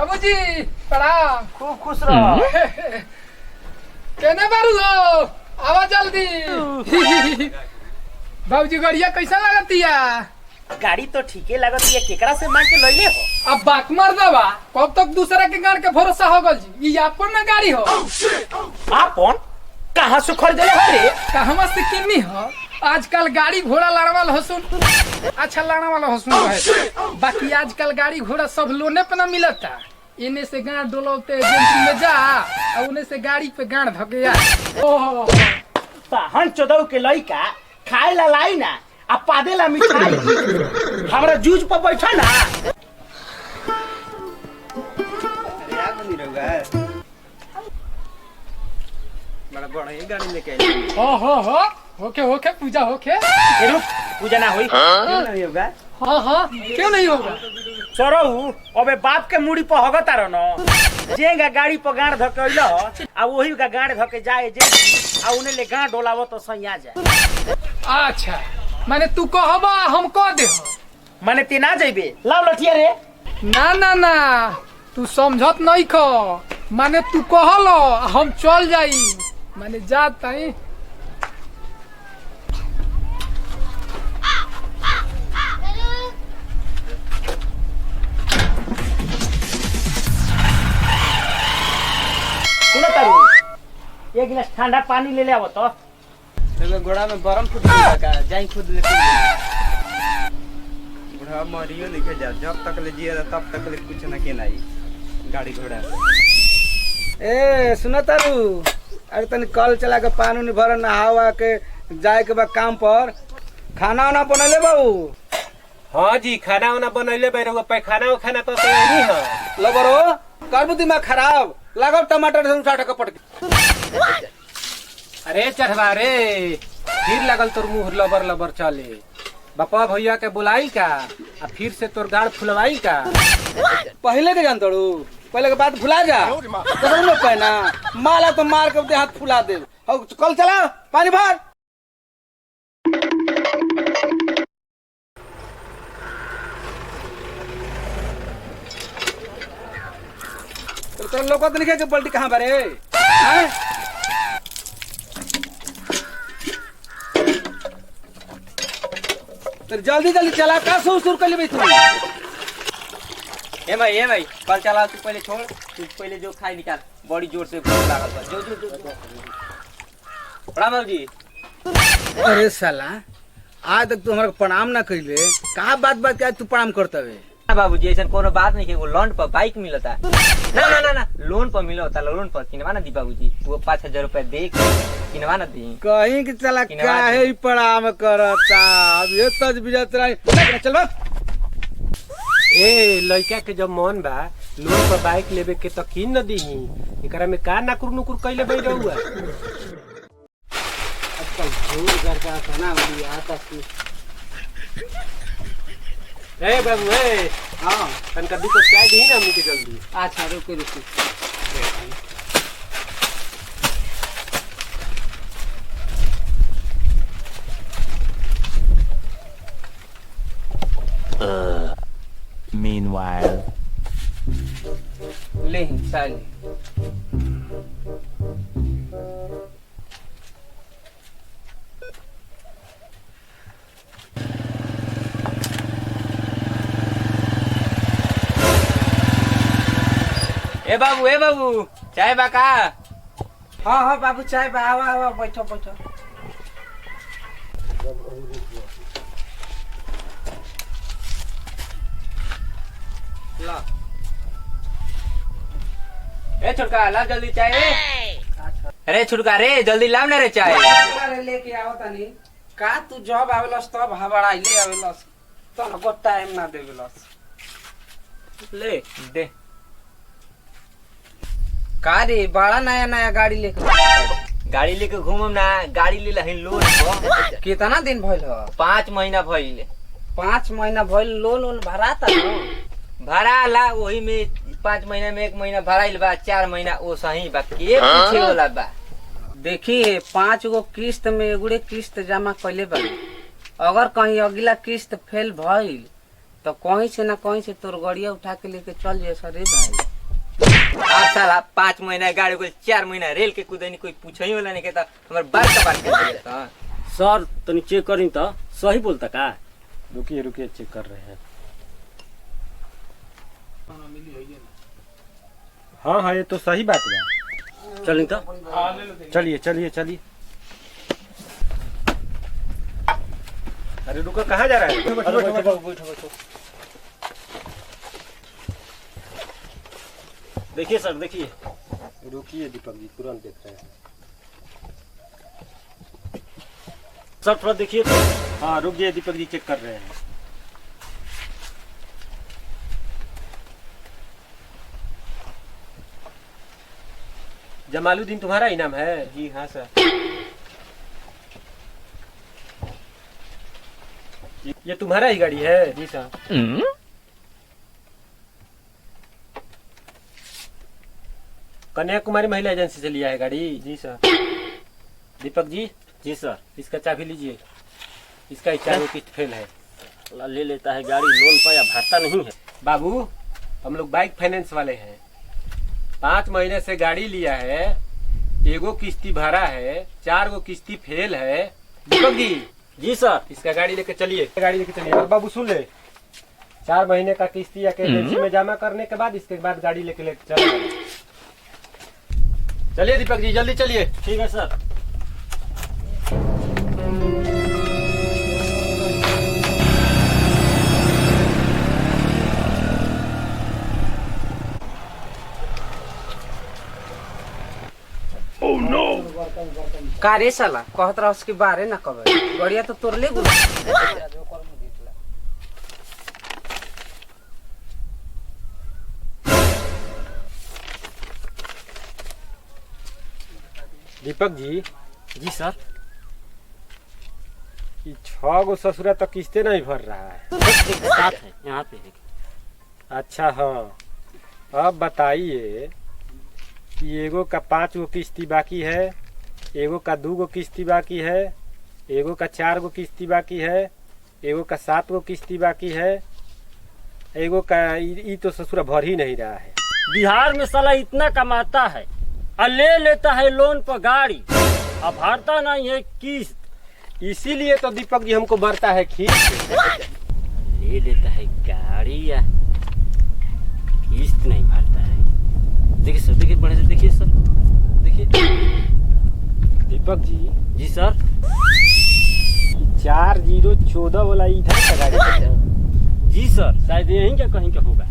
बाबूजी प्रणाम। खूब खुश रहो। केने बारू हो आवा जल्दी। बाबूजी गाड़िया कैसा लगतिया? गाड़ी तो ठीके लगत है, केकरा से मांग के लइले हो? अब बात मर दवा कब तक दूसरा के गाड़ के भरोसा हो गल जी। ये अपन ना गाड़ी हो। आपन कहाँ से खरीदले हो रे? कहवा से किन्नी हो? आजकल गाड़ी घोड़ा लड़ा वाला हसुन अच्छा लड़ा वाला हसुन है। बाकी आजकल गाड़ी घोड़ा सब लोने पे ना मिलता। इन्हें से गाड़ डोलते एजेंसी में जा और उन्हें से गाड़ी पे गाड़ धके आ। ओह पाहन चोदौ के लइका खाए ला लाई ना आ पादे ला मिठाई हमरा जूझ पर बैठा ना। अरे यार बनी रहूगा बड़ा बड़ा ये गाड़ी लेके आई। हो होके होके पूजा होके। ए रुक, पूजा ना होई। क्यों नहीं होगा? हाँ क्यों नहीं होगा? चोरहु अबे बाप के मुड़ी पर हगत आरो न जेगा गाड़ी पर गाड़ धकइल आ वही का गाड़ धके जाए जे आ उने ले गाड़ डोलावो तो सही आ जाए। अच्छा माने तू कहबा हम कह दे। माने ते ना जइबे लाव लठिया रे। ना ना ना तू समझत नहीं खो। माने तू कहलो हम चल जाई माने जात ताई। सुनो तारू एक गिलास ठंडा पानी ले ले आवो तो। देखो घोड़ा में बरम खुद लगा जाई खुद ले बुढ़ा मरियो लेके जा जब तक ले जिया तब तक ले कुछ ना के नहीं गाड़ी घोड़ा। ए सुनो तारू अरे तनी कल चला के पानी नहीं भर नहावा के जाए के बाद काम पर खाना वाना बनले बाबू। हाँ जी खाना वाना बनैले बैठो पैखाना उखाना तो तैयारी है। लबरो करबू दिमाग खराब लागो टमाटर से उठा के पटक। अरे चढ़वा रे फिर लगल तोर मुंह लबर लबर चले। बापा भैया के बुलाई का आ फिर से तोर गाड़ फुलवाई का। पहले के जान तड़ू पहले के बात भुला जा तो पहना माला तो मार के अपने हाथ फुला दे। कल चला पानी भर। तो लोग तो नहीं के पलटी कहाँ बारे हैं? तो जल्दी जल्दी चला का सुर कर ले तू। ए भाई कल चला तू पहले छोड़ तू पहले जो खाई निकाल बड़ी जोर से भूख लागल बा। जो प्रणाम जी। अरे साला आज तक तू हमारा प्रणाम ना कइले कहाँ बात बात के आज तू प्रणाम करता है? बाबूजी ऐसा कोनो बात नहीं के वो लोन पर बाइक मिलता। ना लोन पर मिलता लोन पर किनवा ना दी बाबूजी वो 5000 रुपया दे किनवा ना दी। कहीं कि चला काहे प्रणाम करता अब ये तज बिजत रही चल बस। ए लड़का के जब मन बा लोन पर बाइक लेवे के तो किन न दीही एकरा में का नाकुर नुकुर कइले बैठ रहुआ। आजकल झूठ घर का खाना वाली आता सी। ए बाबू ए हां तनका दू कप चाय दी ना हमनी के जल्दी। अच्छा रुको रुको। Meanwhile, ले साली ए बाबू चाय बा का? हाँ बाबू चाय बा आवा बैठो बैठो। ला ए छुटका ला जल्दी चाय रे। अरे छुटका रे जल्दी लाव ना रे चाय। अरे लेके आओ तनी का तू जब आवेलस तब हबड़ाई ले आवेलस तो को टाइम ना देवेलस। ले दे का रे बड़ा नया नया गाड़ी लेके घूमम ना गाड़ी ले लही लोन पर। कितना दिन भइल ह? 5 महीना भइले। 5 महीना भइल लोन भराता न? भाड़ा ला वही में 5 महीना में 1 महीना भराइल बा 4 महीना वो सही बा के पीछे वाला बा। देखिए 5 गो किस्त में एगुड़े किस्त जमा कैले बा। अगर कहीं अगला किस्त फेल भइल तो कहीं से ना कहीं से तोर गड़िया उठा के लेके चल जाए सरे भाई। आप साला 5 महीना गाड़ी को 4 महीना रेल के कूदनी कोई पूछे ही वाला नहीं कहता हमारे बाल कपार कर दिया। सर तनी चेक करी तो सही बोलता का? रुकिए रुकिए चेक कर रहे हैं। हाँ हाँ ये तो सही बात है। चली तो चलिए चलिए चलिए। अरे रुको कहाँ जा रहा है? बैठो। देखिए सर देखिए। रुकिए दीपक जी तुरंत देख रहे हैं। सर थोड़ा देखिए तो। हाँ रुकिए दीपक जी चेक कर रहे हैं। जमालुद्दीन तुम्हारा इनाम है? जी हाँ सर। ये तुम्हारा ही गाड़ी है? जी सर। कन्याकुमारी महिला एजेंसी से लिया है गाड़ी? जी सर। दीपक जी जी सर। इसका चाबी लीजिए। इसका ही 4 किस्त फेल है। ले लेता है गाड़ी लोन पर या भरता नहीं है। बाबू हम लोग बाइक फाइनेंस वाले हैं। 5 महीने से गाड़ी लिया है, एगो किस्ती भरा है, 4 गो किस्ती फेल है। दीपक जी जी सर। इसका गाड़ी लेके चलिए। गाड़ी लेके चलिए। और बाबू सुन ले, 4 महीने का किस्ती या एजेंसी में जमा करने के बाद इसके बाद गाड़ी लेके चले। चलिए दीपक जी जल्दी चलिए। ठीक है सर। का रे साला कहत रहा उसके बारे ना कबे गड़िया तो तोरले गुल। दीपक जी जी सर। ये 6 गो ससुरा तो किस्ते नहीं भर रहा है। एक साथ है यहाँ पे एक। अच्छा हाँ, अब बताइए कि एगो का 5 गो किस्ती बाकी है, एगो का 2 गो किस्ती बाकी है, एगो का 4 गो किस्ती बाकी है, एगो का 7 गो किस्ती बाकी है, एगो का ई तो ससुरा भर ही नहीं रहा है। बिहार में साला इतना कमाता है और ले लेता है लोन पर गाड़ी, अब भरता नहीं है किस्त। इसीलिए तो दीपक जी हमको बढ़ता है खींच। ले लेता है गाड़ी या किस्त नहीं भरता है। देखिए सर, देखिए बड़े से देखिए सर, देखिए। दीपक जी जी सर। 4014 वाला इधर का गाड़ी है। जी सर, शायद यहीं का कहीं का होगा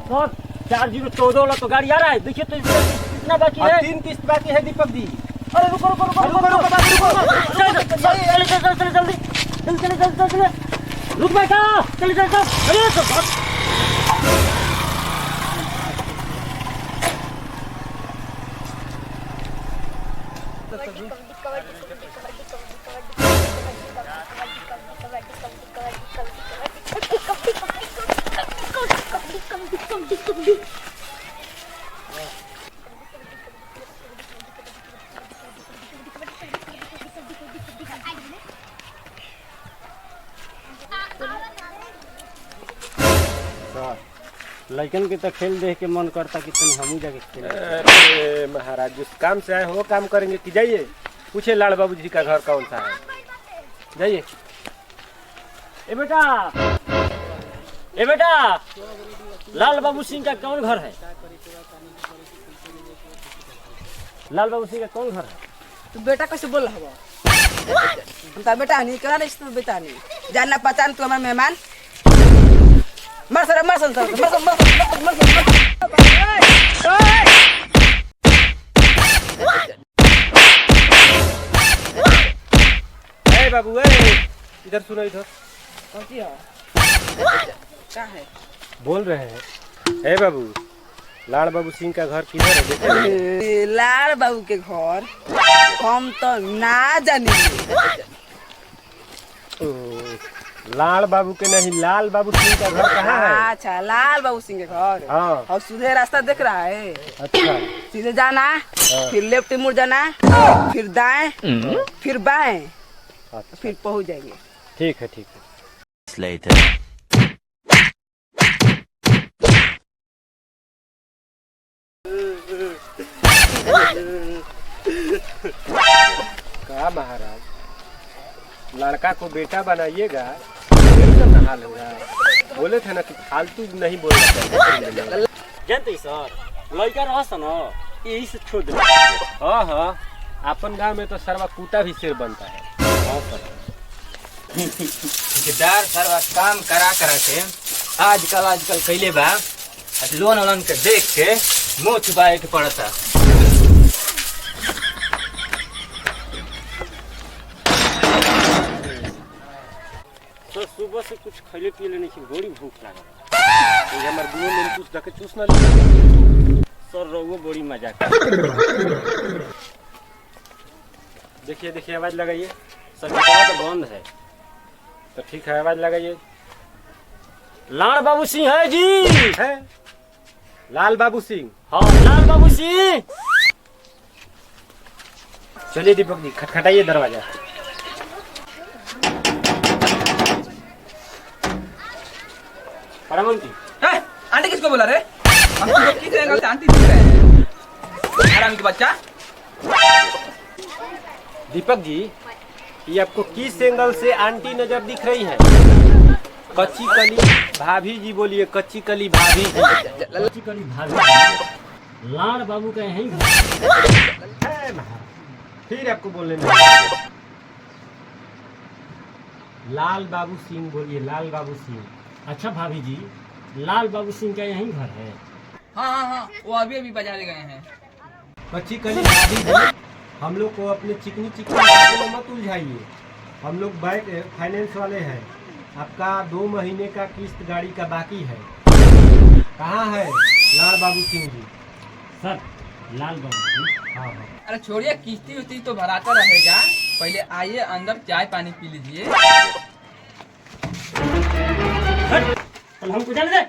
सर। 4014 वाला तो गाड़ी आ रहा है, देखिए तो कितना बाकी है। 3 किस्त बाकी है दीपक जी। अरे रुको रुको रुको रुको रुको चल जल्दी रुक बेटा, चल अरे लड़कन के तो खेल देख के मन करता कि तुम हम जाके खेल। अरे महाराज जिस काम से आए हो वो काम करेंगे कि जाइए पूछे लाल बाबू जी का घर कौन सा है, जाइए। ए बेटा लाल बाबू सिंह का कौन घर है? लाल बाबू सिंह का कौन घर है? तू बेटा कैसे बोल रहा है? हम तो बेटा नहीं करा रिश्ता बेटा नहीं जानना पहचान तू हमारा मेहमान। मर सर मर सर मर सर मर सर मर ए बाबू इधर सुनो, इधर क्या है बोल रहे हैं। ए बाबू लाल बाबू सिंह का घर किधर है देखे? लाल बाबू के घर हम तो ना जानी। लाल बाबू के नहीं, लाल बाबू सिंह का घर कहाँ है? अच्छा लाल बाबू सिंह के घर। हाँ। और सीधे रास्ता दिख रहा है। अच्छा सीधे जाना, फिर लेफ्ट मुड़ जाना, फिर दाएं, फिर बाएं, अच्छा फिर पहुंच जाएंगे। ठीक है ठीक है। Later. कहा महाराज, लड़का को बेटा बनाइएगा, यही सब ना हाल होगा। बोले थे ना कि फालतू नहीं बोलना चाहिए। जानते सर, लड़का रहस न यही से छोड़ दे। हाँ हाँ, अपन गांव में तो सर्वा कूटा भी सिर बनता है। हाँ सर, ठेकेदार सर्वा काम करा के आजकल कैले बा लोन के देख के मुंह छुपाए के पड़ता। तो सुबह से कुछ खैले पिए नहीं, बड़ी भूख लागल। ये हमार गुनो में कुछ दके चूस ना ले। सर रहुओ बड़ी मजा कर। देखिए आवाज लगाइए। सर दुकान तो बंद है। तो ठीक है, आवाज लगाइए। लाल बाबू सिंह है जी। है लाल बाबू सिंह। हाँ लाल बाबू सिंह। चलिए दीपक जी, खटखटाइए दरवाजा। परमन जी, आंटी किसको बोला रे? हम तुमको किस एंगल से आंटी दिख रहे हैं? हरामी के बच्चा। दीपक जी, ये आपको किस एंगल से आंटी नजर दिख रही है? कच्ची कली भाभी जी बोलिए, कच्ची कली भाभी जी। कच्ची कली भाभी लाल बाबू का यही घर। फिर आपको बोलने नहीं। लाल बाबू सिंह बोलिए, लाल बाबू सिंह। अच्छा भाभी जी, लाल बाबू सिंह का यही घर है। हाँ, वो अभी बाजार गए हैं। कच्ची कली भाभी जी, हम लोग को अपने चिकनी बातों में मत उलझाइए। हम लोग बैंक फाइनेंस वाले हैं। आपका 2 महीने का किस्त गाड़ी का बाकी है। कहाँ है लाल बाबू सिंह जी? सर लाल बाबू सिंह। हाँ। अरे छोड़िए, किस्ती उस्ती तो भराता रहेगा। पहले आइए अंदर, चाय पानी पी लीजिए। हमको जाने दे।